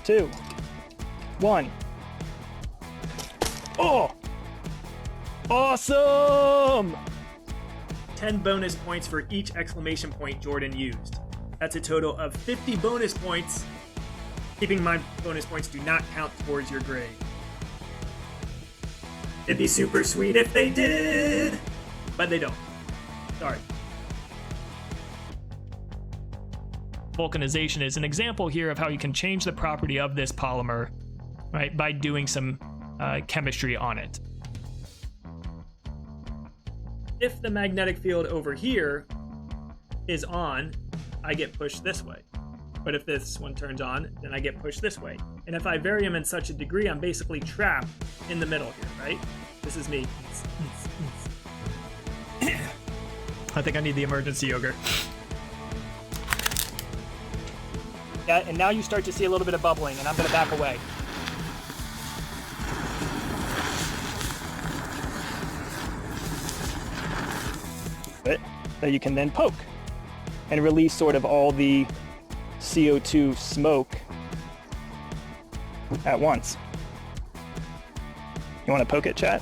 2, 1. Oh! Awesome! 10 bonus points for each exclamation point Jordan used. That's a total of 50 bonus points. Keeping in mind, bonus points do not count towards your grade. It'd be super sweet if they did, but they don't. Sorry. Vulcanization is an example here of how you can change the property of this polymer, right, by doing some chemistry on it. If the magnetic field over here is on, I get pushed this way. But if this one turns on, then I get pushed this way. And if I vary them in such a degree, I'm basically trapped in the middle here, right? This is me. I think I need the emergency yogurt. Yeah, and now you start to see a little bit of bubbling, and I'm going to back away. That you can then poke and release sort of all the CO2 smoke at once. You want to poke it, chat?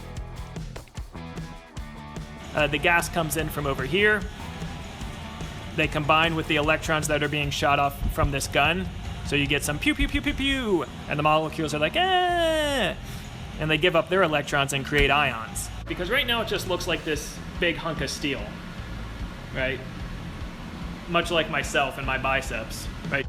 The gas comes in from over here. They combine with the electrons that are being shot off from this gun. So you get some pew, pew, pew, pew, pew. And the molecules are like, eh. And they give up their electrons and create ions. Because right now it just looks like this big hunk of steel, right? Much like myself and my biceps, right?